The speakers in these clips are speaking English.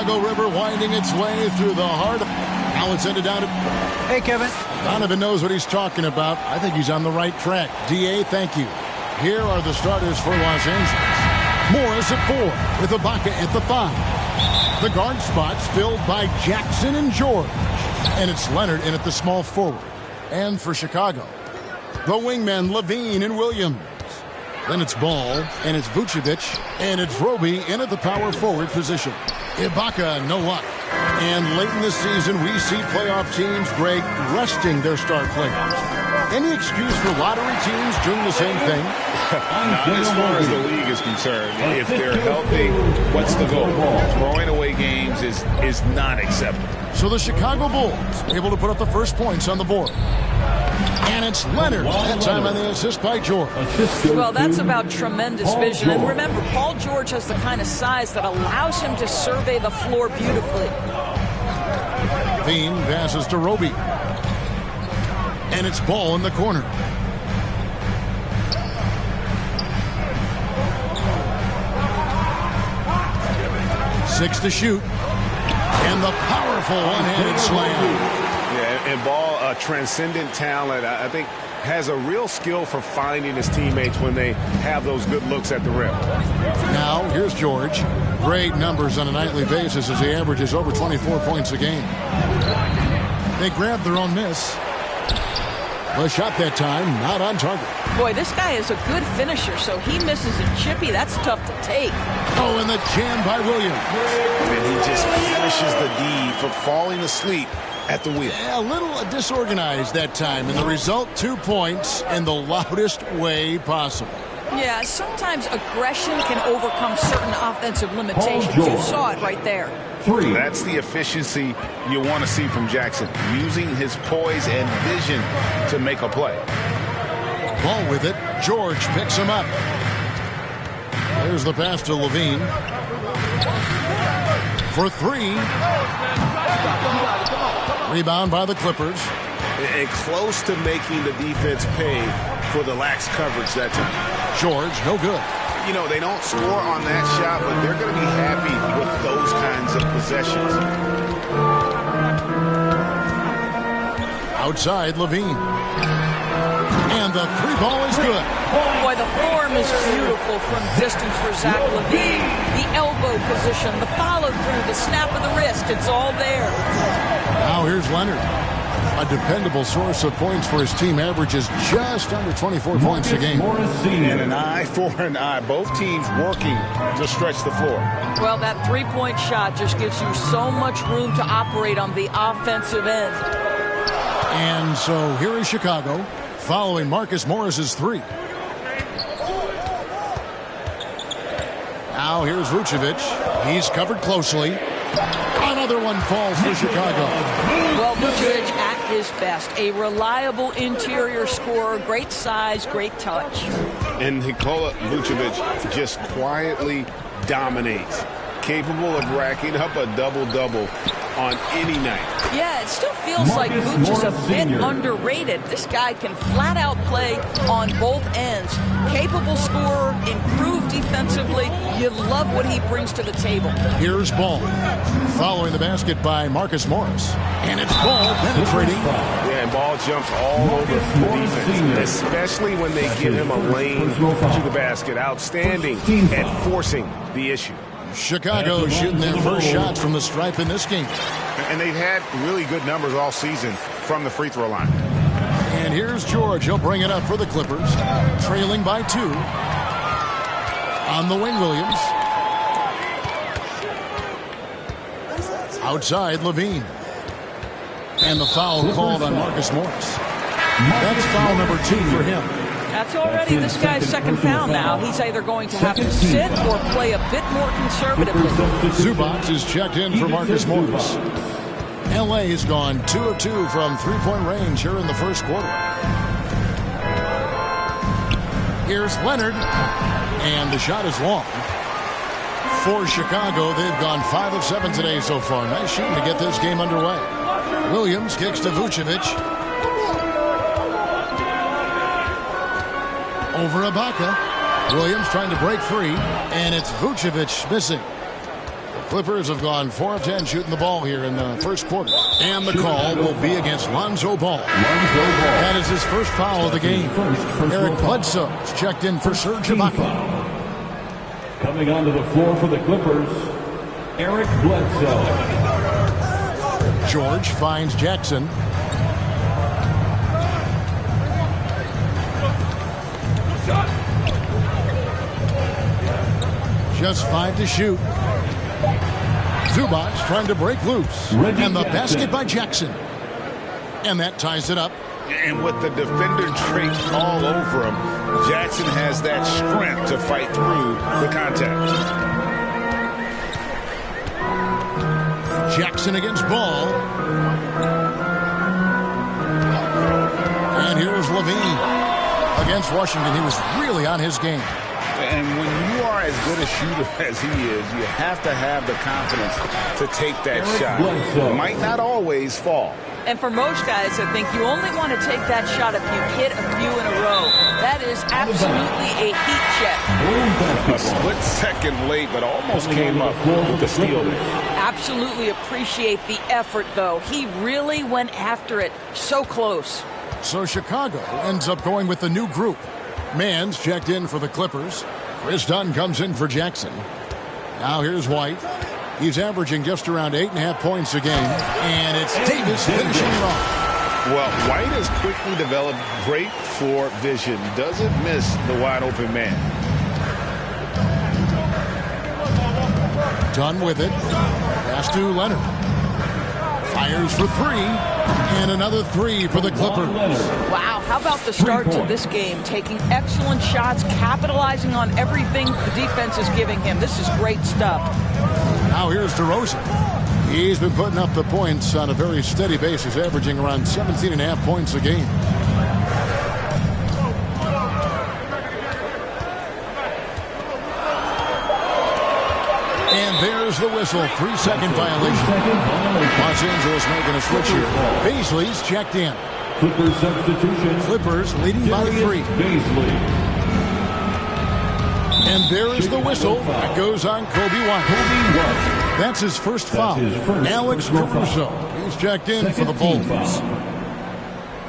Chicago River winding its way through the heart. Now it's ended down to... Hey, Kevin. Donovan knows what he's talking about. I think he's on the right track. D.A., thank you. Here are the starters for Los Angeles. Morris at 4 with Ibaka at the 5. The guard spots filled by Jackson and George. And it's Leonard in at the small forward. And for Chicago, the wingmen Levine and Williams. Then it's Ball, and it's Vucevic, and it's Roby in at the power forward position. Ibaka, no luck. And late in the season, we see playoff teams, Greg, resting their star players. Any excuse for lottery teams doing the same thing? As far as the league is concerned, if they're healthy, what's the goal? Throwing away games is not acceptable. So the Chicago Bulls able to put up the first points on the board. And it's Leonard. That time on the assist by George. Well, that's about tremendous vision. And remember, Paul George has the kind of size that allows him to survey the floor beautifully. Bean passes to Roby. And it's Ball in the corner. Six to shoot. And the powerful one-handed slam. Yeah, and Ball, a transcendent talent, I think, has a real skill for finding his teammates when they have those good looks at the rim. Now, here's George. Great numbers on a nightly basis as he averages over 24 points a game. They grabbed their own miss. The shot that time, not on target. Boy, this guy is a good finisher, so he misses a chippy. That's tough to take. Oh, and the jam by Williams. And he just punishes the D for falling asleep at the wheel. Yeah, a little disorganized that time, and the result, 2 points in the loudest way possible. Yeah, sometimes aggression can overcome certain offensive limitations. You saw it right there. That's the efficiency you want to see from Jackson, using his poise and vision to make a play. Ball with it. George picks him up. There's the pass to Levine. For 3. Rebound by the Clippers. And close to making the defense pay for the lax coverage that time. George, no good. You know, they don't score on that shot, but they're going to be happy with those kinds of possessions. Outside, Levine. And the 3-ball is good. Boy, the form is beautiful from distance for Zach Levine. The elbow position, the follow-through, the snap of the wrist, it's all there. Now here's Leonard. A dependable source of points for his team, averages just under 24 points a game. And an eye for an eye. Both teams working to stretch the floor. Well, that three-point shot just gives you so much room to operate on the offensive end. And so here is Chicago, following Marcus Morris's 3. Now here's Vucevic. He's covered closely. Another one falls for Chicago. Well, Vucevic at his best. A reliable interior scorer. Great size, great touch. And Nikola Vucevic just quietly dominates. Capable of racking up a double-double on any night. Yeah, it still feels like Vooch is a bit underrated. This guy can flat out play on both ends. Capable scorer, improved defensively. You love what he brings to the table. Here's Ball. Following the basket by Marcus Morris. And it's Ball penetrating. Yeah, and Ball jumps all over the defense, especially when they give him a lane to the basket. Outstanding at forcing the issue. Chicago shooting their first shots from the stripe in this game. And they've had really good numbers all season from the free throw line. And here's George. He'll bring it up for the Clippers. Trailing by 2. On the wing, Williams. Outside, Levine. And the foul called on Marcus Morris. That's foul number 2 for him. That's already this guy's second foul now. He's either going to have to sit or play a bit more conservatively. Zubac is checked in for Marcus Morris. L.A. has gone 2 of 2 from three-point range here in the first quarter. Here's Leonard. And the shot is long. For Chicago, they've gone 5 of 7 today so far. Nice shooting to get this game underway. Williams kicks to Vucevic. Over Ibaka. Williams trying to break free. And it's Vucevic missing. The Clippers have gone 4 of 10 shooting the ball here in the first quarter. And the call will be against Lonzo Ball. That is his first foul of the game. Eric Bledsoe is checked in for Serge Ibaka. Coming onto the floor for the Clippers, Eric Bledsoe. George finds Jackson. Just 5 to shoot. Zubac trying to break loose. And the basket by Jackson. And that ties it up. And with the defender draped all over him, Jackson has that strength to fight through the contact. Jackson against Ball. And here's Levine against Washington. He was really on his game. And when you are as good a shooter as he is, you have to have the confidence to take that shot. It might not always fall. And for most guys, I think you only want to take that shot if you hit a few in a row. That is absolutely a heat check. A split second late, but almost came up with the steal there. Absolutely appreciate the effort, though. He really went after it. So close. So Chicago ends up going with the new group. Mann's checked in for the Clippers. Chris Dunn comes in for Jackson. Now here's White. He's averaging just around 8.5 points a game. And it's Davis finishing it off. Well, White has quickly developed great floor vision. Doesn't miss the wide open man. Dunn with it. Pass to Leonard. Fires for 3. And another 3 for the Clippers. Wow, how about the start to this game? Taking excellent shots, capitalizing on everything the defense is giving him. This is great stuff. Now here's DeRozan. He's been putting up the points on a very steady basis, averaging around 17.5 points a game. And there's the whistle. 3-second violation. Los Angeles making a switch here. Beasley's checked in. Clippers substitution. Clippers leading by 3. And there is the whistle. That goes on Kobe White. That's his first foul. Alex Caruso. He's checked in for the Bulls.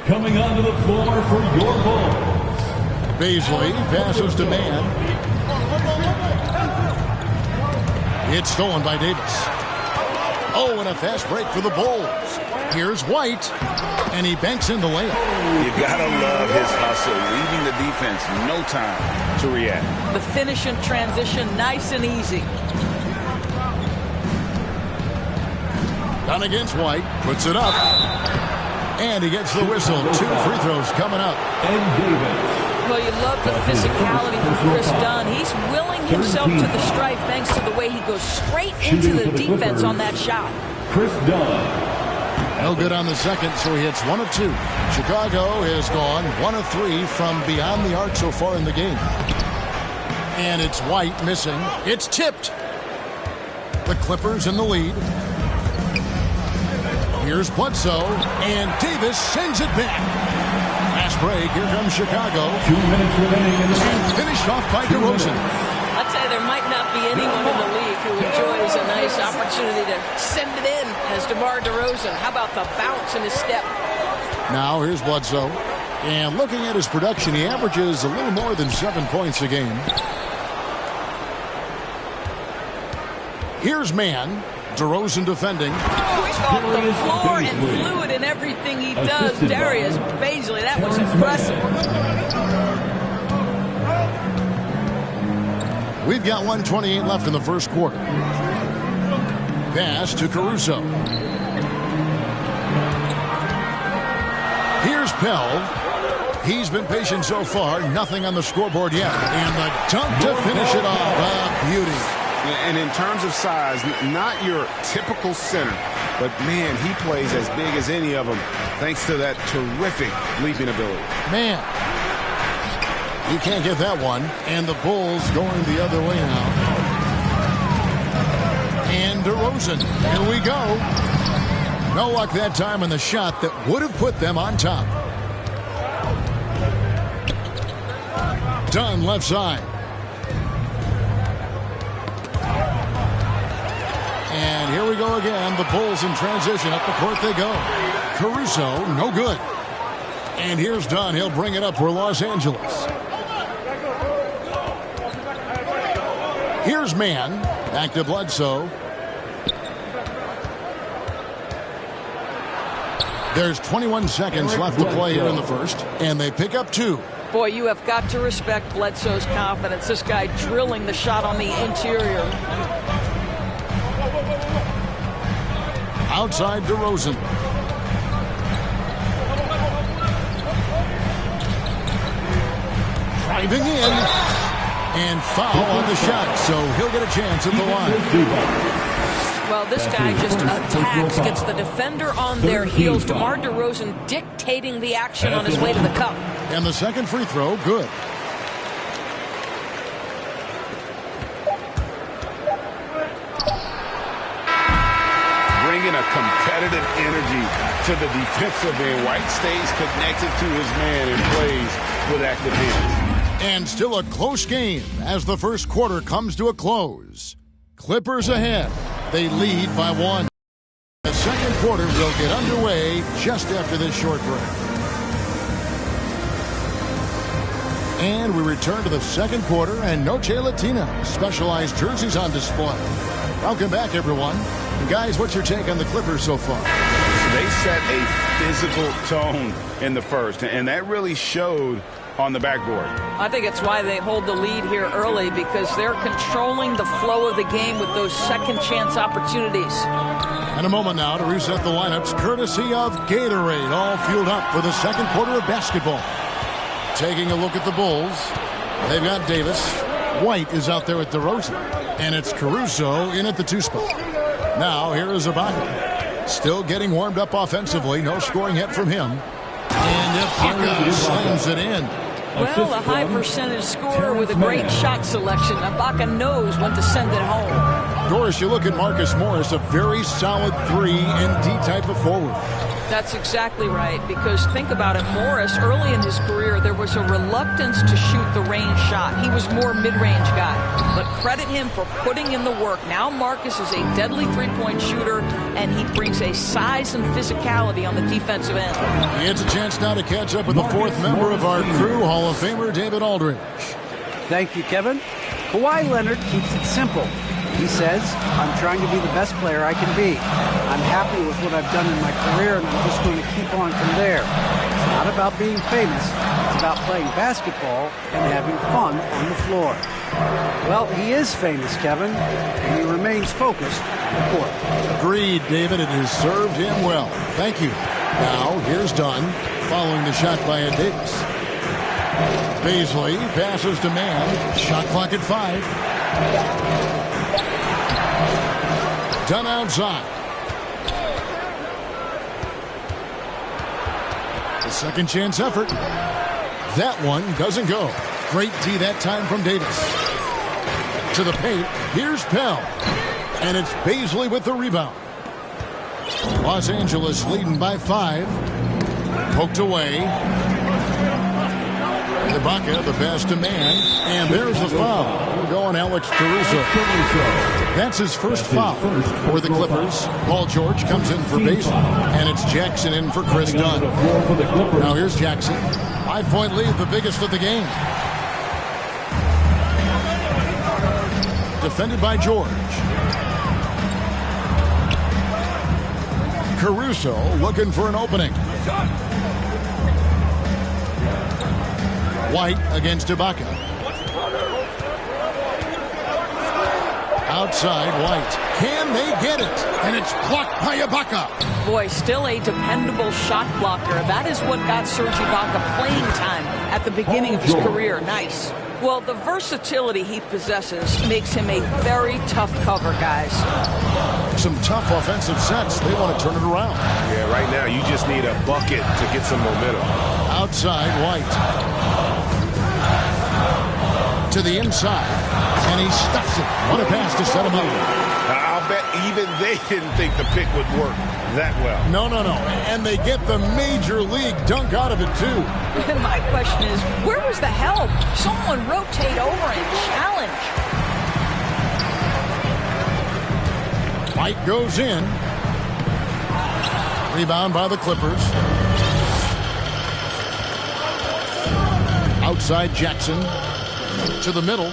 Coming onto the floor for your Bulls. Beasley passes to Mann. It's stolen by Davis. Oh, and a fast break for the Bulls. Here's White, and he banks in the layup. You gotta love his hustle, leaving the defense no time to react. The finish and transition, nice and easy. Done against White, puts it up, and he gets the whistle. 2 free throws coming up. And Davis. Well, you love the physicality from Chris Dunn. He's willing himself to the stripe thanks to the way he goes straight into the defense on that shot. Chris Dunn. No good on the second, so he hits 1 of 2. Chicago has gone 1 of 3 from beyond the arc so far in the game. And it's White missing. It's tipped. The Clippers in the lead. Here's Bledsoe, and Davis sends it back. Last break, here comes Chicago. 2 minutes remaining in the And finished off by DeRozan. I'd say there might not be anyone in the league who enjoys a nice opportunity to send it in as DeMar DeRozan. How about the bounce in his step? Now here's Bledsoe. And looking at his production, he averages a little more than 7 points a game. Here's Mann. DeRozan defending. Quick off the floor and fluid in everything he does. Darius Baisley, that was impressive. We've got 1:28 left in the first quarter. Pass to Caruso. Here's Pell. He's been patient so far. Nothing on the scoreboard yet. And the dunk to finish it off. A beauty. And in terms of size, not your typical center, but man, he plays as big as any of them thanks to that terrific leaping ability. Man, he can't get that one. And the Bulls going the other way now. And DeRozan, here we go. No luck that time on the shot that would have put them on top. Dunn left side. And here we go again. The Bulls in transition. Up the court they go. Caruso, no good. And here's Dunn. He'll bring it up for Los Angeles. Here's Mann. Back to Bledsoe. There's 21 seconds left to play here in the first. And they pick up 2. Boy, you have got to respect Bledsoe's confidence. This guy drilling the shot on the interior. Outside DeRozan. Driving in. And foul on the shot. So he'll get a chance at the line. Well, this guy just attacks, gets the defender on their heels. DeMar DeRozan dictating the action on his way to the cup. And the second free throw, good. Bringing a competitive energy to the defensive end. White stays connected to his man and plays with active hands. And still a close game as the first quarter comes to a close. Clippers ahead. They lead by 1. The second quarter will get underway just after this short break. And we return to the second quarter, and Noche Latina specialized jerseys on display. Welcome back, everyone. And guys, what's your take on the Clippers so far? They set a physical tone in the first, and that really showed on the backboard. I think it's why they hold the lead here early, because they're controlling the flow of the game with those second chance opportunities. And a moment now to reset the lineups courtesy of Gatorade, all fueled up for the second quarter of basketball. Taking a look at the Bulls, they've got Davis. White is out there with DeRozan, and it's Caruso in at the 2 spot. Now here is Ibaka, still getting warmed up offensively. No scoring yet from him. And Ibaka slams it in. Well, a high percentage scorer with a great shot selection. Ibaka knows when to send it home. Doris, you look at Marcus Morris, a very solid 3 and D type of forward. That's exactly right, because think about it, Morris, early in his career, there was a reluctance to shoot the range shot. He was more mid-range guy, but credit him for putting in the work. Now Marcus is a deadly three-point shooter, and he brings a size and physicality on the defensive end. He gets a chance now to catch up with the 4th member of our crew, Hall of Famer David Aldridge. Thank you, Kevin. Kawhi Leonard keeps it simple. He says, I'm trying to be the best player I can be. I'm happy with what I've done in my career, and I'm just going to keep on from there. It's not about being famous. It's about playing basketball and having fun on the floor. Well, he is famous, Kevin, and he remains focused on the court. Agreed, David. It has served him well. Thank you. Now, here's Dunn, following the shot by Davis. Beasley passes to Mann. Shot clock at 5. Dunn outside. The second chance effort. That one doesn't go. Great D that time from Davis. To the paint. Here's Pell. And it's Beasley with the rebound. Los Angeles leading by 5. Poked away. Ibaka, the pass to Mann. And there's the foul. We're going Alex Caruso. That's his first foul for the Clippers. Paul George comes in for Beasley. And it's Jackson in for Chris Dunn. Now here's Jackson. 5-point lead, the biggest of the game. Defended by George. Caruso looking for an opening. White against Ibaka. Outside White. Can they get it? And it's blocked by Ibaka. Boy, still a dependable shot blocker. That is what got Serge Ibaka playing time at the beginning of his career. Nice. Well, the versatility he possesses makes him a very tough cover, guys. Some tough offensive sets. They want to turn it around. Yeah, right now you just need a bucket to get some momentum. Outside White. To the inside. And he stuffs it. What a pass to set him up. I'll bet even they didn't think the pick would work that well. No. And they get the major league dunk out of it, too. My question is, where was the help? Someone rotate over and challenge. Fight goes in. Rebound by the Clippers. Outside Jackson. To the middle.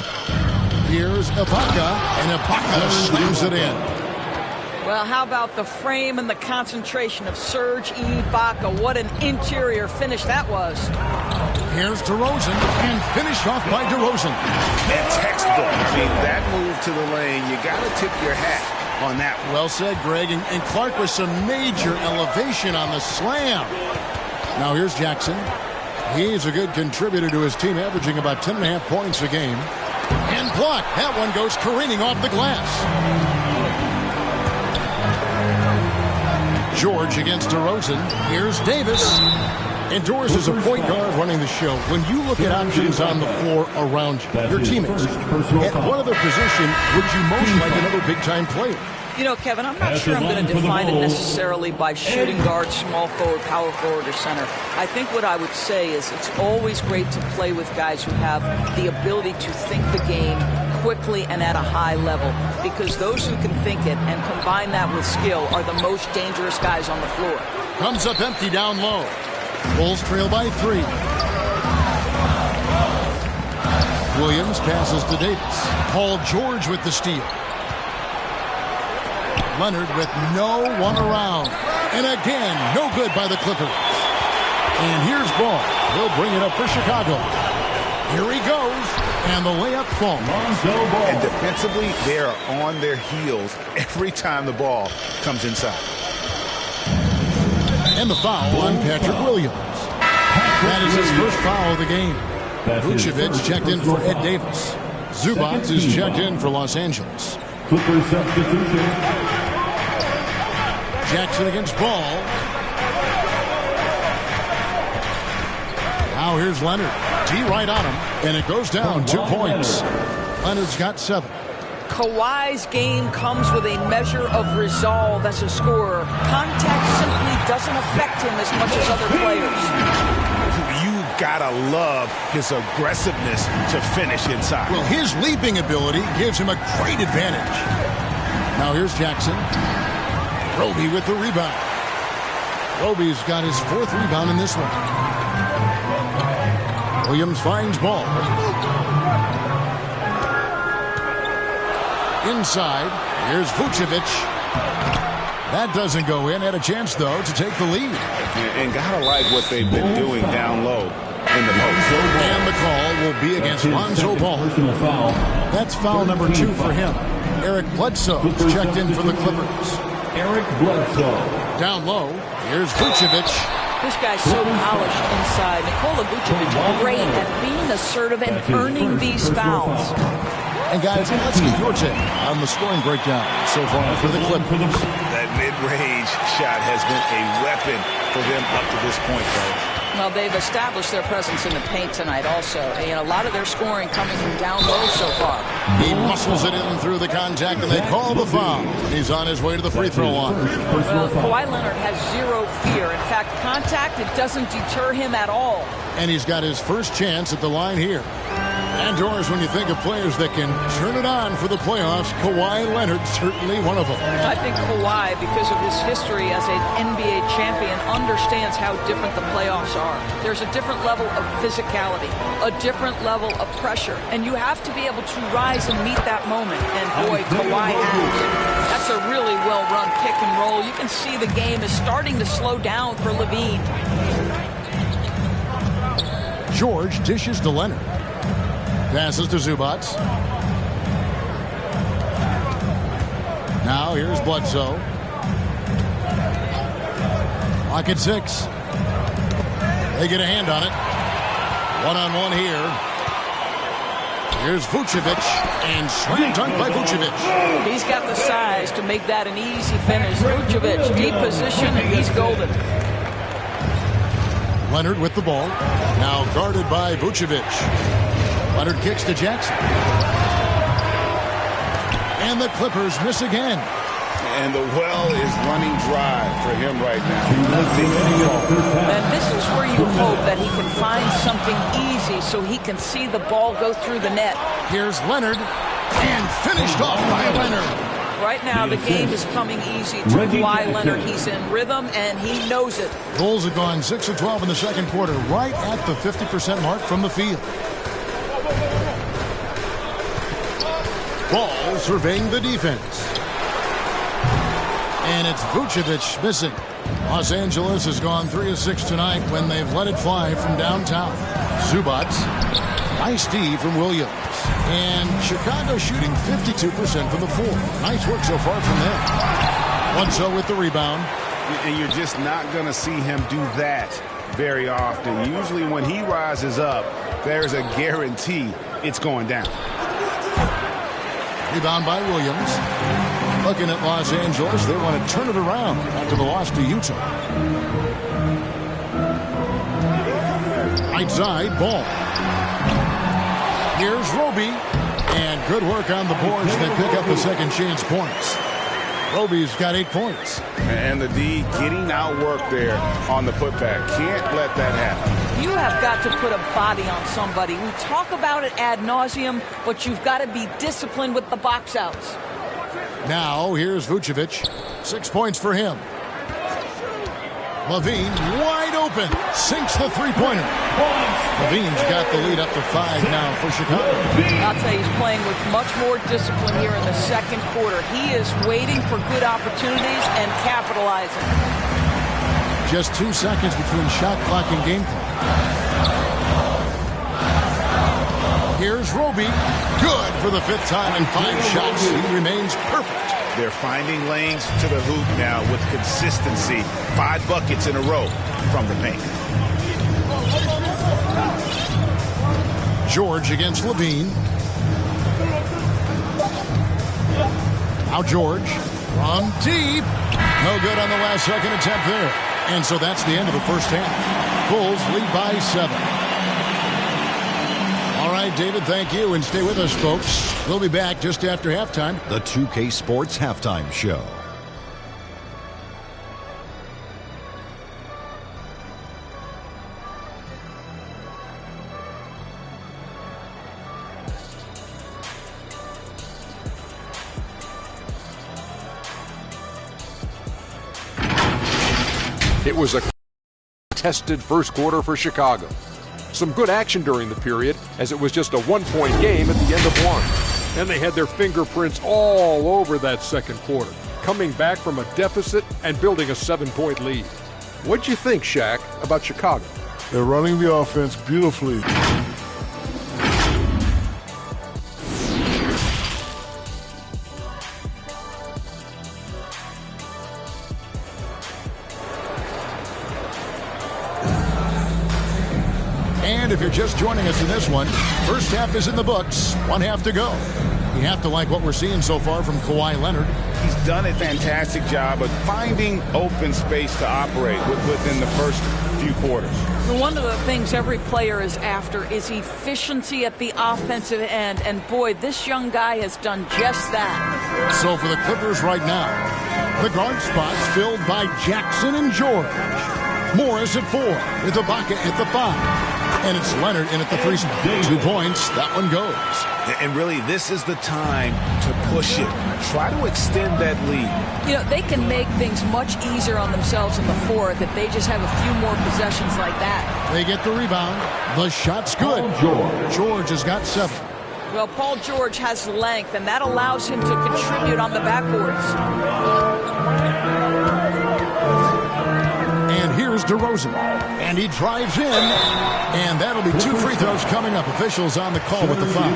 Here's Ibaka. And Ibaka slams it in. Well, how about the frame and the concentration of Serge Ibaka? What an interior finish that was. Here's DeRozan, and finished off by DeRozan. And textbook. I mean, that move to the lane, you got to tip your hat on that one. Well said, Greg. And Clark with some major elevation on the slam. Now here's Jackson. He's a good contributor to his team, averaging about 10.5 points a game. And blocked. That one goes careening off the glass. George against DeRozan. Here's Davis. Endures as a point guard running the show. When you look at options on the floor around you, your teammates, at what other position would you most like another big-time player? You know, Kevin, I'm not sure I'm going to define it necessarily by shooting guard, small forward, power forward, or center. I think what I would say is it's always great to play with guys who have the ability to think the game quickly and at a high level, because those who can think it and combine that with skill are the most dangerous guys on the floor. Comes up empty down low. Bulls trail by 3. Williams passes to Davis. Paul George with the steal. Leonard with no one around. And again, no good by the Clippers. And here's Ball. He'll bring it up for Chicago. Here he goes. And the layup falls. And defensively, they are on their heels every time the ball comes inside. And the foul on Patrick Williams. That is his first foul of the game. Vucevic checked in for Ed Davis. Zubac is checked in for Los Angeles. Clippers substitution. Jackson against Ball. Now here's Leonard. D right on him. And it goes down 2 points. Leonard's got 7. Kawhi's game comes with a measure of resolve as a scorer. Contact simply doesn't affect him as much as other players. You've got to love his aggressiveness to finish inside. Well, his leaping ability gives him a great advantage. Now here's Jackson. Roby with the rebound. Roby's got his 4th rebound in this one. Williams finds Ball. Inside, here's Vucevic. That doesn't go in. Had a chance, though, to take the lead. And gotta like what they've been doing down low in the post. And the call will be against Lonzo Ball. That's foul number 2 for him. Eric Bledsoe is checked in for the Clippers. Eric Bledsoe. Down low, here's Vucevic. This guy's so polished inside. Nikola Vucevic, great at being assertive and earning these fouls. And guys, let's get your take on the scoring breakdown so far for the Clippers. That mid-range shot has been a weapon for them up to this point, guys. Well, they've established their presence in the paint tonight also. And a lot of their scoring coming from down low so far. He muscles it in through the contact, and they call the foul. He's on his way to the free throw line. Well, Kawhi Leonard has zero fear. In fact, contact, it doesn't deter him at all. And he's got his first chance at the line here. And Doris, when you think of players that can turn it on for the playoffs, Kawhi Leonard certainly one of them. I think Kawhi, because of his history as an NBA champion, understands how different the playoffs are. There's a different level of physicality, a different level of pressure, and you have to be able to rise and meet that moment. And boy, Kawhi has. That's a really well-run pick and roll. You can see the game is starting to slow down for Levine. George dishes to Leonard. Passes to Zubac. Now here's Bledsoe. Lock at 6. They get a hand on it. One-on-one here. Here's Vucevic, and slam dunk by Vucevic. He's got the size to make that an easy finish. Vucevic, deep position, and he's golden. Leonard with the ball. Now guarded by Vucevic. Leonard kicks to Jackson. And the Clippers miss again. And the well is running dry for him right now. Nothing at all. And this is where you hope that he can find something easy so he can see the ball go through the net. Here's Leonard. And finished off by Leonard. Right now, the game is coming easy to Kawhi Leonard. He's in rhythm, and he knows it. Bulls have gone 6 of 12 in the second quarter, right at the 50% mark from the field. Ball surveying the defense. And it's Vucevic missing. Los Angeles has gone 3 of 6 tonight when they've let it fly from downtown. Zubac. Nice D from Williams. And Chicago shooting 52% from the floor. Nice work so far from them. 1-0 with the rebound. And you're just not going to see him do that very often. Usually when he rises up, there's a guarantee it's going down. Rebound by Williams. Looking at Los Angeles, they want to turn it around after the loss to Utah. Right side, Ball. Here's Roby. And good work on the boards that pick up the second chance points. Roby's got 8 points. And the D getting outworked there on the putback. Can't let that happen. You have got to put a body on somebody. We talk about it ad nauseum, but you've got to be disciplined with the box outs. Now, here's Vucevic. 6 points for him. Levine, wide open. Sinks the three-pointer. Levine's got the lead up to 5 now for Chicago. I'll tell you, he's playing with much more discipline here in the second quarter. He is waiting for good opportunities and capitalizing. Just 2 seconds between shot clock and game clock. Here's Roby. Good for the 5th time in 5 shots. He remains perfect. They're finding lanes to the hoop now with consistency. 5 buckets in a row from the paint. George against Levine. Now George from deep. No good on the last second attempt there. And so that's the end of the first half. Bulls lead by 7. All right, David, thank you. And stay with us, folks. We'll be back just after halftime. The 2K Sports Halftime Show. It was a tested first quarter for Chicago. Some good action during the period, as it was just a 1-point game at the end of one. And they had their fingerprints all over that second quarter, coming back from a deficit and building a 7-point lead. What'd you think, Shaq, about Chicago? They're running the offense beautifully. And if you're just joining us in this one, first half is in the books. 1 half to go. You have to like what we're seeing so far from Kawhi Leonard. He's done a fantastic job of finding open space to operate within the first few quarters. One of the things every player is after is efficiency at the offensive end. And boy, this young guy has done just that. So for the Clippers right now, the guard spots filled by Jackson and George. Morris at 4 with Ibaka at the 5. And it's Leonard in at the 3 spot. 2 points. That one goes. And really, this is the time to push it. Try to extend that lead. You know, they can make things much easier on themselves in the 4th if they just have a few more possessions like that. They get the rebound. The shot's good. George has got 7. Well, Paul George has length, and that allows him to contribute on the backboards. And here's DeRozan. And he drives in. And that'll be 2 free throws coming up. Officials on the call with the foul.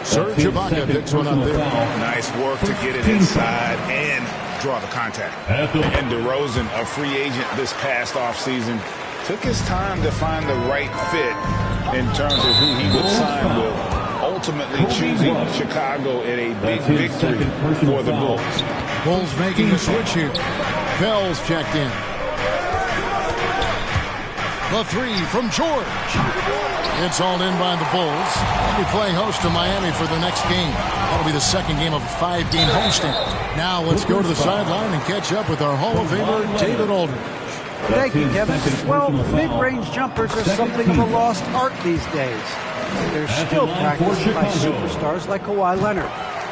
Serge Ibaka picks one up there. Nice work to get it inside and draw the contact. And DeRozan, a free agent this past offseason, took his time to find the right fit in terms of who he would sign with, ultimately choosing Chicago in a big victory for the Bulls. Bulls making a switch here. Bell's checked in. The 3 from George. It's hauled in by the Bulls. They'll be playing host to Miami for the next game. That'll be the second game of a 5-game homestand. Now let's go to the sideline and catch up with our Hall of Famer, David Aldridge. Thank you, Kevin. Well, mid-range jumpers are something of a lost art these days. They're still practiced by superstars like Kawhi Leonard.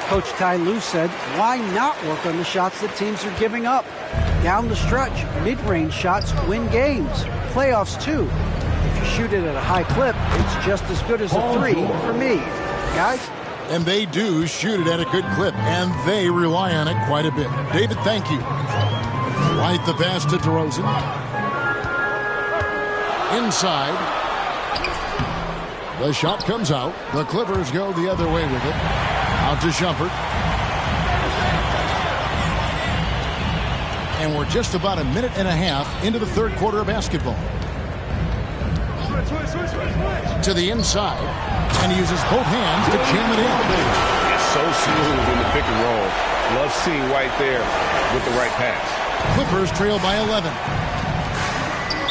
Coach Ty Lue said, why not work on the shots that teams are giving up? Down the stretch, mid-range shots win games. Playoffs, too. If you shoot it at a high clip, it's just as good as a three for me. Guys? And they do shoot it at a good clip, and they rely on it quite a bit. David, thank you. White the pass to DeRozan. Inside. The shot comes out. The Clippers go the other way with it. Out to Shumpert. And we're just about a minute and a half into the third quarter of basketball. To the inside. And he uses both hands to jam it in. It's so smooth in the pick and roll. Love seeing White there with the right pass. Clippers trail by 11.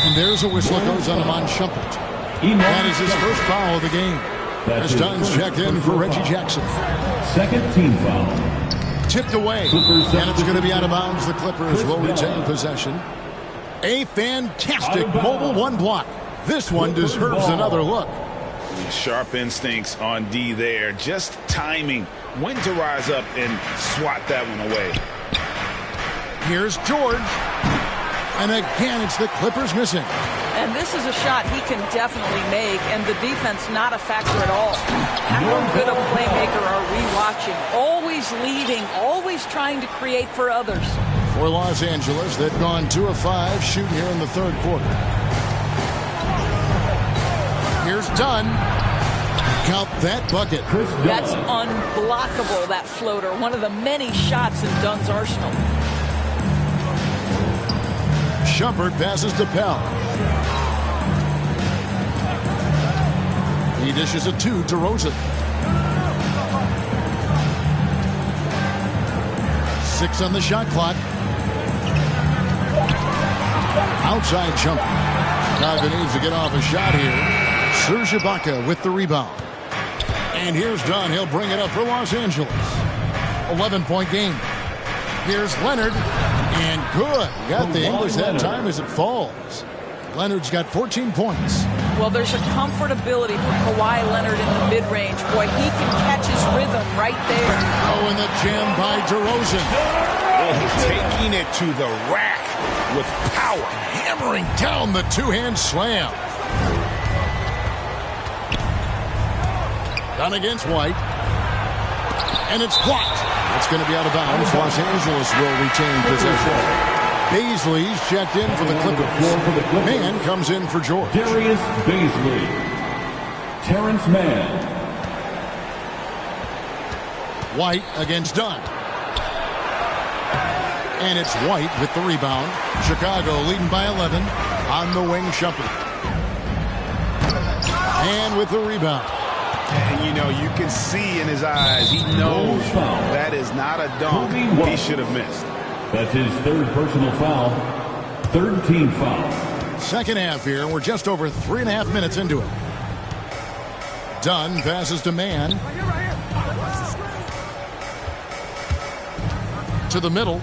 And there's a whistle that goes on Iman Shumpert. That is his first foul of the game. As Dunn's checked in for Reggie Jackson. Second team foul. Tipped away. And it's going to be out of bounds. The Clippers will retain possession. A fantastic mobile one block. This one deserves another look. Sharp instincts on D there. Just timing when to rise up and swat that one away. Here's George. And again, it's the Clippers missing. And this is a shot he can definitely make, and the defense not a factor at all. How good a playmaker are we watching? Always leading, always trying to create for others. For Los Angeles, they've gone 2 of 5 shooting here in the third quarter. Here's Dunn. Count that bucket. That's unblockable, that floater. One of the many shots in Dunn's arsenal. Shumpert passes to Pell. He dishes it to DeRozan. 6 on the shot clock. Outside jumper. Chicago needs to get off a shot here. Serge Ibaka with the rebound. And here's Dunn. He'll bring it up for Los Angeles. 11-point game. Here's Leonard. And good. Got the English that time as it falls. Leonard's got 14 points. Well, there's a comfortability for Kawhi Leonard in the mid-range. Boy, he can catch his rhythm right there. Oh, and the jam by DeRozan. Taking it to the rack with power. Hammering down the two-hand slam. Done against White. And it's blocked. It's going to be out of bounds. Los Angeles will retain possession. Baisley's checked in for the Clippers. Mann comes in for George. Darius Baisley. Terrence Mann. White against Dunn. And it's White with the rebound. Chicago leading by 11 on the wing. Shumpert. And with the rebound. And, you know, you can see in his eyes, he knows that is not a dunk he should have missed. That's his third personal foul. Third team foul. Second half here. We're just over 3.5 minutes into it. Dunn passes to Mann. To the middle.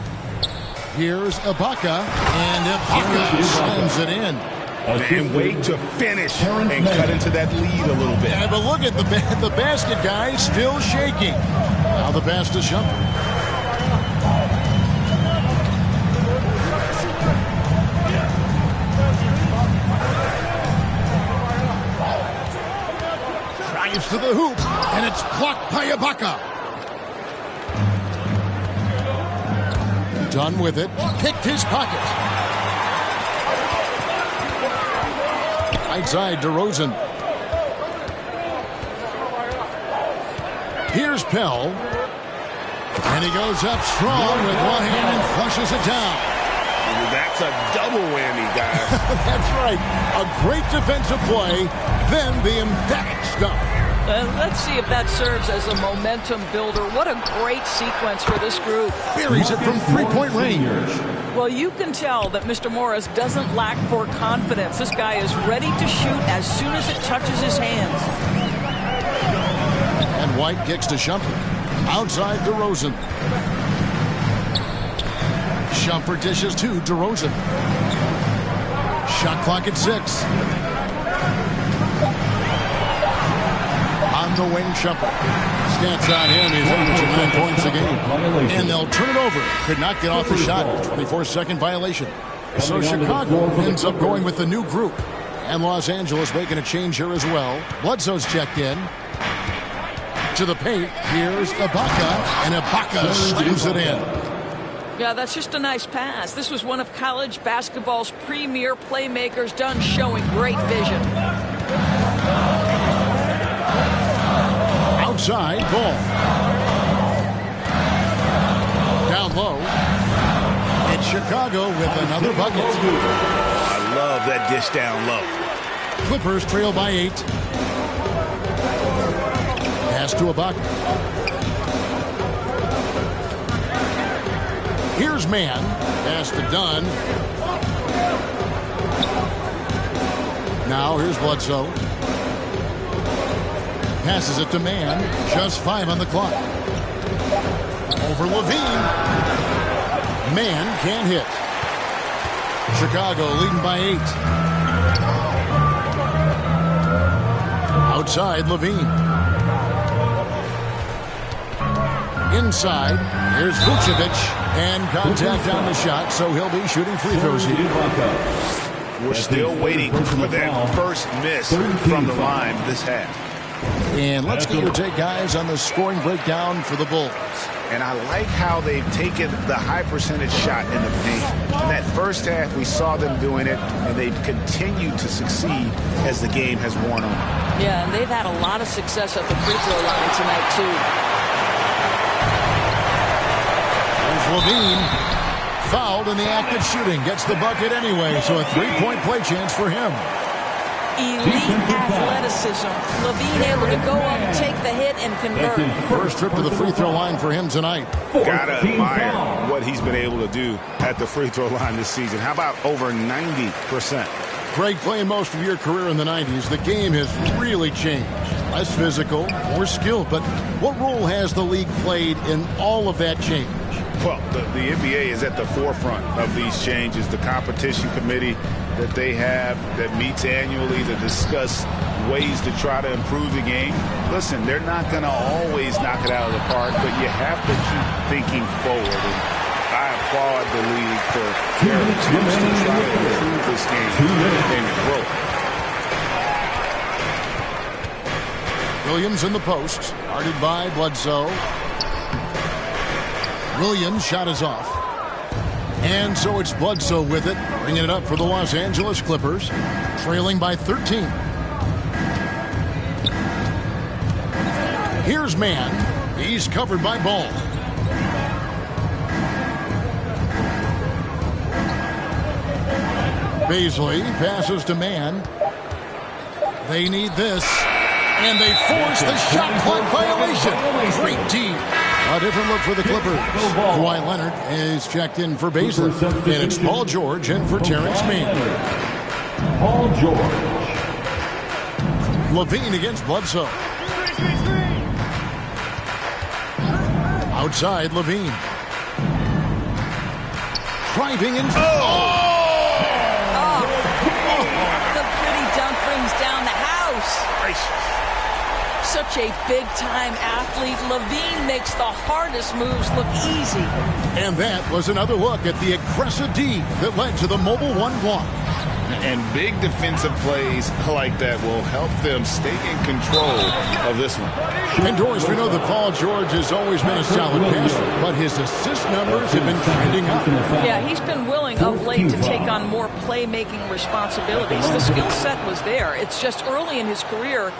Here's Ibaka. And Ibaka slams it in. And wait to finish and cut into that lead a little bit. Yeah, but look at the basket guy still shaking. Now the pass to Shumpert. Drives to the hoop, and it's blocked by Ibaka. Done with it. Picked his pocket. Outside DeRozan. Here's Pell. And he goes up strong with one hand and flushes it down. That's a double whammy, guys. That's right. A great defensive play, then the emphatic stuff. Let's see if that serves as a momentum builder. What a great sequence for this group. Buries it from three-point range. Well, you can tell that Mr. Morris doesn't lack for confidence. This guy is ready to shoot as soon as it touches his hands. And White kicks to Shumpert. Outside DeRozan. Shumpert dishes to DeRozan. Shot clock at 6. On the wing, Shumpert. Stats on him. He's averaging 9 points a game. And they'll turn it over. Could not get off the shot. 24-second violation. So Chicago ends up going with the new group. And Los Angeles making a change here as well. Bledsoe's checked in. To the paint. Here's Ibaka. And Ibaka slams it in. Yeah, that's just a nice pass. This was one of college basketball's premier playmakers done showing great vision. Outside, ball. Down low. And Chicago with another bucket. I love that dish down low. Clippers trail by 8. Pass to Ibaka. Here's Mann. Pass to Dunn. Now here's Bledsoe. Passes it to Mann. Just 5 on the clock. Over Levine. Mann can't hit. Chicago leading by 8. Outside, Levine. Inside, here's Vucevic. And contact on the shot, so he'll be shooting free throws here. We're still waiting for that first miss from the line this half. And let's get your take, guys, on the scoring breakdown for the Bulls. And I like how they've taken the high percentage shot in the paint. In that first half, we saw them doing it, and they've continued to succeed as the game has worn on. Yeah, and they've had a lot of success at the free throw line tonight, too. Levine fouled in the act of shooting. Gets the bucket anyway, so a 3-point play chance for him. Elite athleticism. Levine able to go up, take the hit, and convert. First trip to the free throw line for him tonight. Gotta admire what he's been able to do at the free throw line this season. How about over 90%? Craig, playing most of your career in the 90s, the game has really changed. Less physical, more skilled. But what role has the league played in all of that change? Well, the NBA is at the forefront of these changes. The competition committee that they have that meets annually to discuss ways to try to improve the game. Listen, they're not going to always knock it out of the park, but you have to keep thinking forward. And I applaud the league for their attempts to try to improve this game and grow. Williams in the post, guarded by Bledsoe. Williams' shot is off. And so it's Bledsoe with it, bringing it up for the Los Angeles Clippers, trailing by 13. Here's Mann. He's covered by Ball. Baisley passes to Mann. They need this. And they force the shot clock violation. Great team. A different look for the Clippers. Kawhi Leonard is checked in for Baisley. And it's Paul George in for Terrence Mann. Paul George. Levine against Bledsoe. Outside, Levine. Driving in. The pretty dunk brings down the house. Such a big-time athlete. Levine makes the hardest moves look easy. And that was another look at the aggressive D that led to the Mobile One block. And big defensive plays like that will help them stay in control of this one. And Doris, we know that Paul George has always been a solid passer, but his assist numbers have been trending up. Yeah, he's been willing of late to take on more playmaking responsibilities. The skill set was there. It's just early in his career,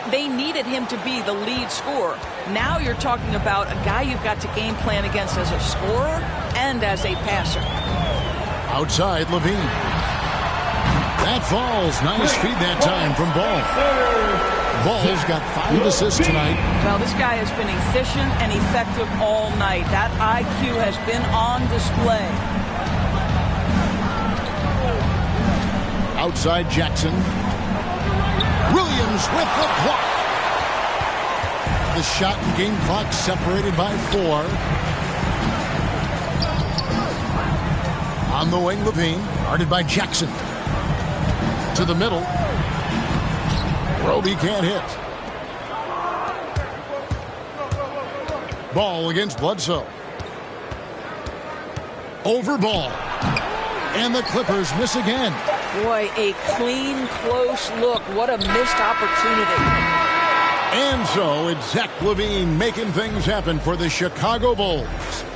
they needed him to be the lead scorer. Now you're talking about a guy you've got to game plan against as a scorer and as a passer. Outside, Levine. That falls. Nice feed that time from Ball. Ball's got 5 assists tonight. Well, this guy has been efficient and effective all night. That IQ has been on display. Outside, Jackson. Williams with the block. The shot and game clock separated by 4. On the wing, Levine, guarded by Jackson. To the middle. Roby can't hit. Ball against Bledsoe. Over ball. And the Clippers miss again. Boy, a clean, close look. What a missed opportunity. And so it's Zach LaVine making things happen for the Chicago Bulls.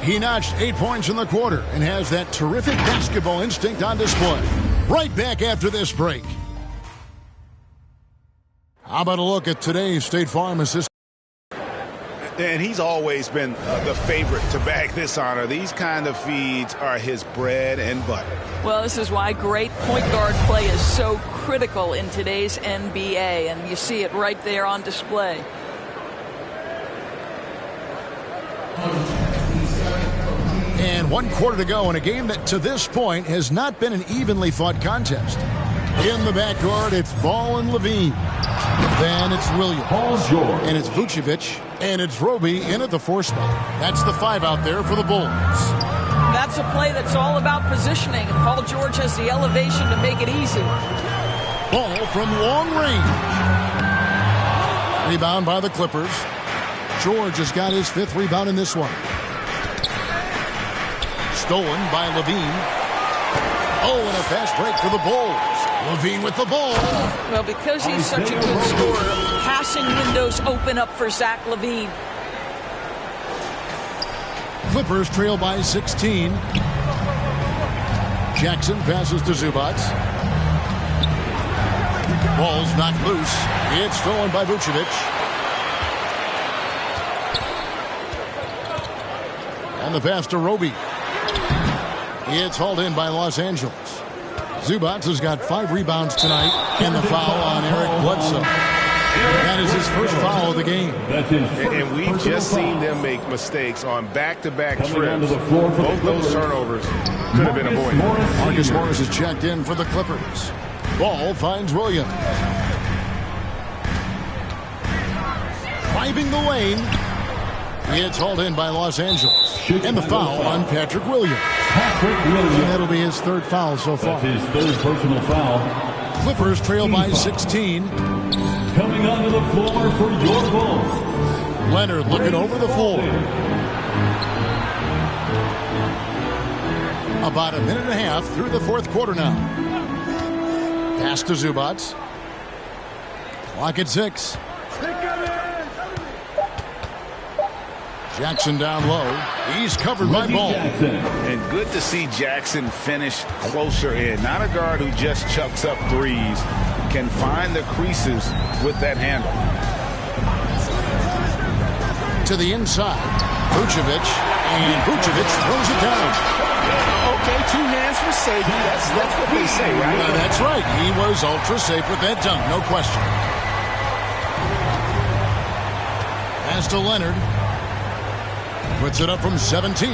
He notched 8 points in the quarter and has that terrific basketball instinct on display. Right back after this break. How about a look at today's State Farm assistant? And he's always been the favorite to bag this honor. These kind of feeds are his bread and butter. Well, this is why great point guard play is so critical in today's NBA, and you see it right there on display. And 1 quarter to go in a game that to this point has not been an evenly fought contest. In the backcourt, it's Ball and LaVine. Then it's Williams. And it's Vucevic. And it's Roby in at the 4 spot. That's the 5 out there for the Bulls. That's a play that's all about positioning, and Paul George has the elevation to make it easy. Ball from long range. Rebound by the Clippers. George has got his 5th rebound in this one. Stolen by LaVine. Oh, and a fast break for the Bulls. LaVine with the ball. Well, because he's such a good scorer, passing windows open up for Zach LaVine. Clippers trail by 16. Jackson passes to Zubac. Ball's knocked loose. It's stolen by Vucevic. And the pass to Roby. It's hauled in by Los Angeles. Zubac has got 5 rebounds tonight, and the foul on Eric Bledsoe. That is his first foul of the game. And we've just seen them make mistakes on back-to-back trips. Both those turnovers could have been avoided. Marcus Morris is checked in for the Clippers. Ball finds Williams. Driving the lane. It's hauled in by Los Angeles. And the foul on Patrick Williams. And that'll be his 3rd foul so far. That's his 3rd personal foul. Clippers trail by 16. Coming onto the floor for your Bulls. Leonard looking over the floor. About a minute and a half through the 4th quarter now. Pass to Zubac. Clock at 6. Jackson down low. He's covered by Ball. And good to see Jackson finish closer in. Not a guard who just chucks up threes. Can find the creases with that handle. To the inside. Vucevic. And Vucevic throws it down. Okay, 2 hands for safety. That's what they say, right? That's right. He was ultra safe with that dunk. No question. Pass to Leonard. Puts it up from 17.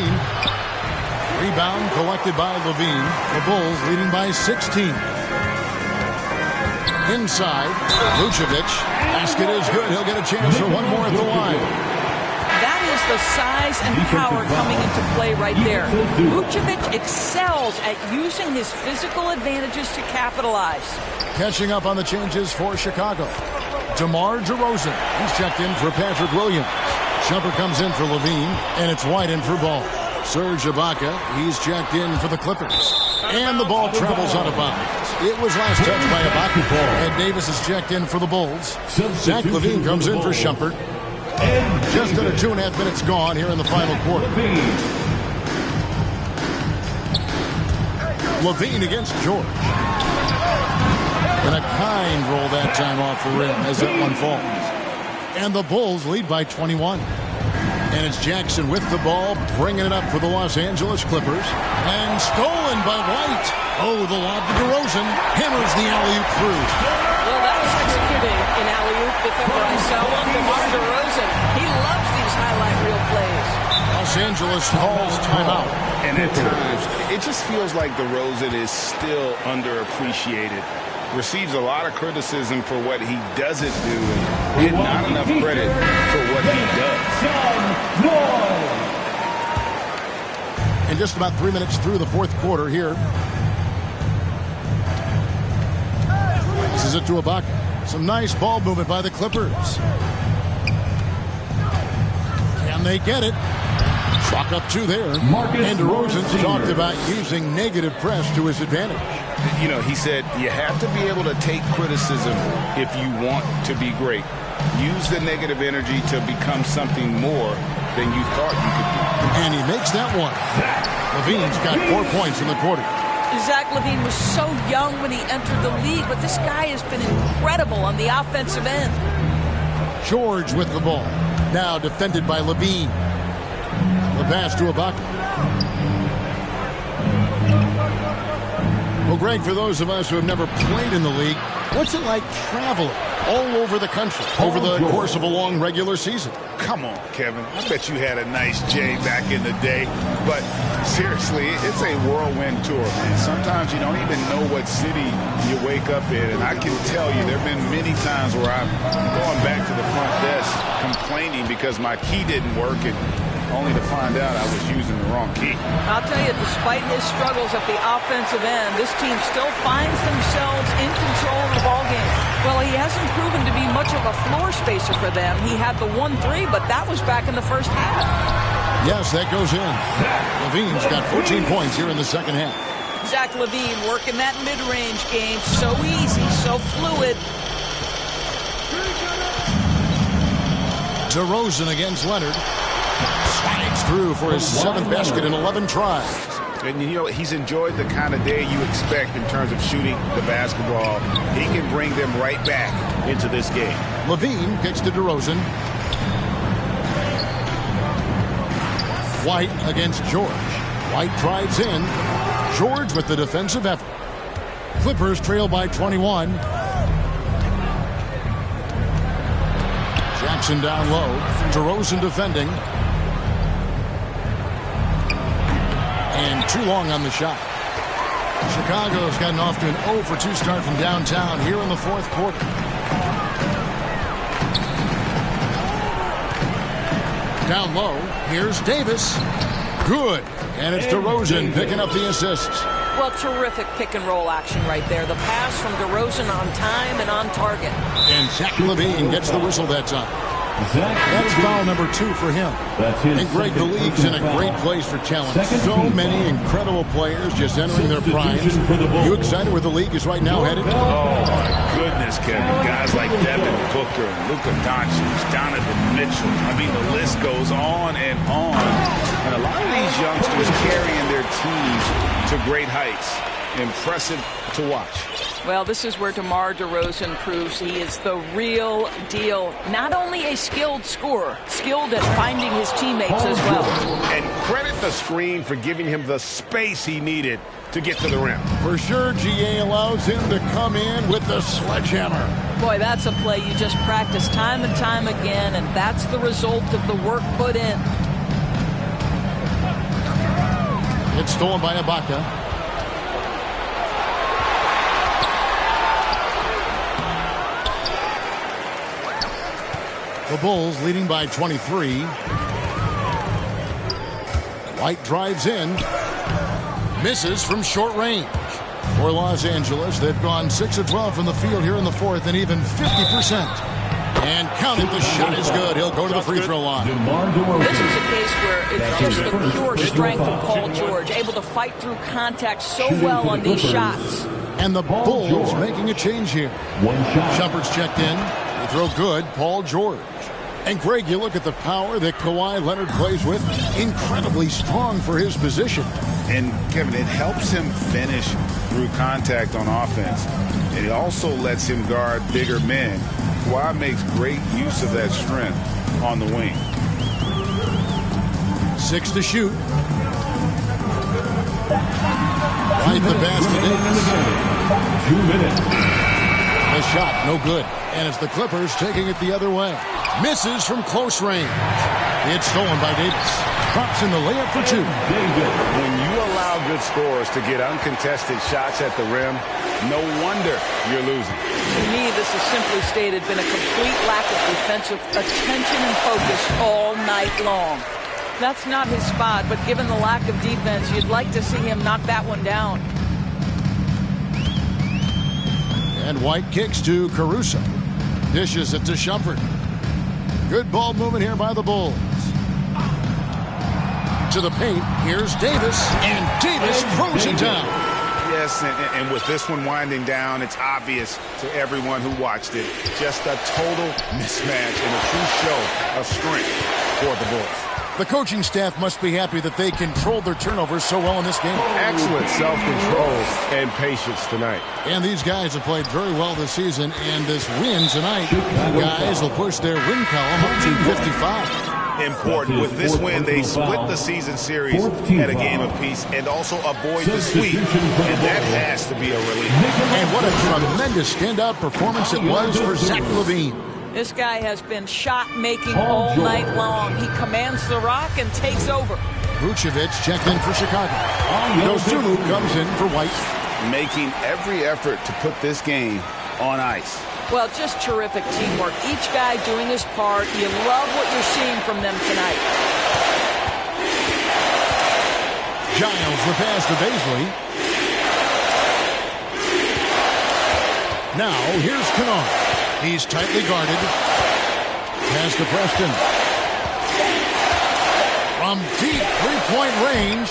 Rebound collected by LaVine. The Bulls leading by 16. Inside, Vucevic. Basket is good. He'll get a chance for one more at the line. That is the size and power coming into play right there. Vucevic excels at using his physical advantages to capitalize. Catching up on the changes for Chicago. DeMar DeRozan. He's checked in for Patrick Williams. Shumpert comes in for LaVine, and it's White in for Ball. Serge Ibaka, he's checked in for the Clippers. And the ball travels out of bounds. It was last touched by Ibaka. And Davis is checked in for the Bulls. Zach LaVine comes in for Shumpert. Just under 2.5 minutes gone here in the final quarter. LaVine against George. And a kind roll that time off the rim as that one falls. And the Bulls lead by 21. And it's Jackson with the ball, bringing it up for the Los Angeles Clippers. And stolen by White. Oh, the lob to DeRozan. Hammers the alley-oop through. Well, that was executed in alley-oop defender. I saw one. DeMar DeRozan. He loves these highlight reel plays. Los Angeles calls timeout. And at times, it just feels like DeRozan is still underappreciated. Receives a lot of criticism for what he doesn't do and not enough credit for what he does. And just about 3 minutes through the 4th quarter here. This is it to Ibaka. Some nice ball movement by the Clippers. Can And they get it. Chalk up 2 there. And DeRozan's talked about using negative press to his advantage. You know, he said you have to be able to take criticism if you want to be great. Use the negative energy to become something more than you thought you could be. And he makes that one. Levine's got 4 points in the quarter. Zach LaVine was so young when he entered the league, but this guy has been incredible on the offensive end. George with the ball. Now defended by Levine. The pass to Ibaka. Well, Greg, for those of us who have never played in the league, what's it like traveling all over the country over the course of a long regular season? Come on, Kevin. I bet you had a nice J back in the day. But seriously, it's a whirlwind tour, man. Sometimes you don't even know what city you wake up in. And I can tell you there have been many times where I'm going back to the front desk complaining because my key didn't work, and only to find out I was using the wrong key. I'll tell you, despite his struggles at the offensive end, this team still finds themselves in control of the ballgame. Well, he hasn't proven to be much of a floor spacer for them. He had the 1-3, but that was back in the first half. Yes, that goes in. Levine's got 14 points here in the second half. Zach LaVine working that mid-range game. So easy, so fluid. DeRozan against Leonard. Slides through for his 7th basket in 11 tries. And, you know, he's enjoyed the kind of day you expect in terms of shooting the basketball. He can bring them right back into this game. Levine kicks to DeRozan. White against George. White drives in. George with the defensive effort. Clippers trail by 21. Jackson down low. DeRozan defending. And too long on the shot. Chicago's gotten off to an 0 for 2 start from downtown here in the 4th quarter. Down low, here's Davis. Good. And it's DeRozan picking up the assists. Well, terrific pick-and-roll action right there. The pass from DeRozan on time and on target. And Zach LaVine gets the whistle that time. That's foul number 2 for him. And Greg, the league's in a great place for talent. So many incredible players just entering their primes. You excited where the league is right now headed? Oh, my goodness, Kevin. Guys like Devin Booker, Luka Doncic, Donovan Mitchell. I mean, the list goes on and on. And a lot of these youngsters carrying their teams to great heights. Impressive to watch. Well, this is where DeMar DeRozan proves he is the real deal. Not only a skilled scorer, skilled at finding his teammates as well. And credit the screen for giving him the space he needed to get to the rim. For sure, GA allows him to come in with the sledgehammer. Boy, that's a play you just practice time and time again, and that's the result of the work put in. It's stolen by Ibaka. The Bulls leading by 23. White drives in. Misses from short range. For Los Angeles, they've gone 6 of 12 from the field here in the 4th and even 50%. And counted, the shot is good. He'll go to the free throw line. This is a case where it's just the pure strength of Paul George, able to fight through contact so well on these shots. And the Bulls making a change here. Shumpert's checked in. They throw good, Paul George. And Greg, you look at the power that Kawhi Leonard plays with, incredibly strong for his position. And Kevin, it helps him finish through contact on offense. And it also lets him guard bigger men. Kawhi makes great use of that strength on the wing. 6 to shoot. Right the pass to Davis. 2 minutes. The shot, no good. And it's the Clippers taking it the other way. Misses from close range. It's stolen by Davis. Drops in the layup for 2. When you allow good scorers to get uncontested shots at the rim, no wonder you're losing. To me, this has simply stated been a complete lack of defensive attention and focus all night long. That's not his spot, but given the lack of defense, you'd like to see him knock that one down. And White kicks to Caruso. Dishes it to Shumpert. Good ball movement here by the Bulls. into the paint. Here's Davis, and Davis throws it down. Yes, and with this one winding down, it's obvious to everyone who watched it. Just a total mismatch and a true show of strength for the Bulls. The coaching staff must be happy that they controlled their turnovers so well in this game. Excellent self-control and patience tonight. And these guys have played very well this season, and this win tonight, guys will push their win column up to 55. Important. With this win, they split the season series at a game apiece and also avoid the sweep, and that has to be a relief. And what a tremendous standout performance it was for Zach LaVine. This guy has been shot-making all night long. He commands the rock and takes over. Vucevic checked in for Chicago. Dosunu comes in for White. Making every effort to put this game on ice. Well, just terrific teamwork. Each guy doing his part. You love what you're seeing from them tonight. Giles the pass to Baisley. Now, here's Kennard. He's tightly guarded. Pass to Preston. From deep three-point range.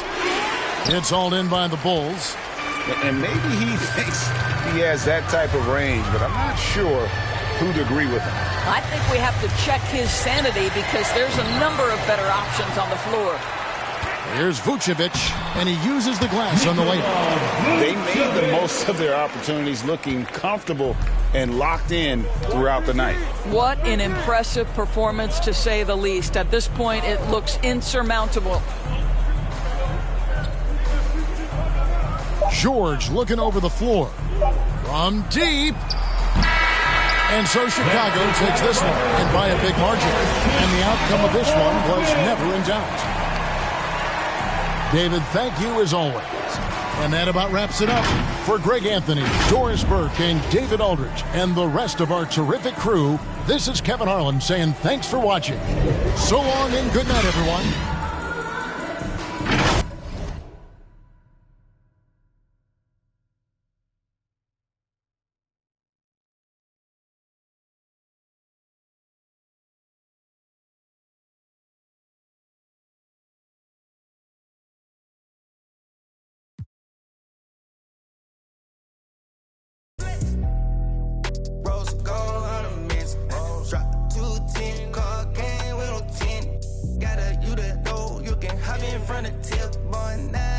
It's hauled in by the Bulls. And maybe he thinks he has that type of range, but I'm not sure who'd agree with him. I think we have to check his sanity because there's a number of better options on the floor. Here's Vucevic, and he uses the glass on the layup. They made the most of their opportunities, looking comfortable and locked in throughout the night. What an impressive performance, to say the least. At this point, it looks insurmountable. George looking over the floor. From deep. And so Chicago takes this one, and by a big margin. And the outcome of this one was never in doubt. David, thank you as always. And that about wraps it up. For Greg Anthony, Doris Burke, and David Aldridge, and the rest of our terrific crew, this is Kevin Harlan saying thanks for watching. So long and good night, everyone. Got a you that know you can hop in front of tip, boy, now.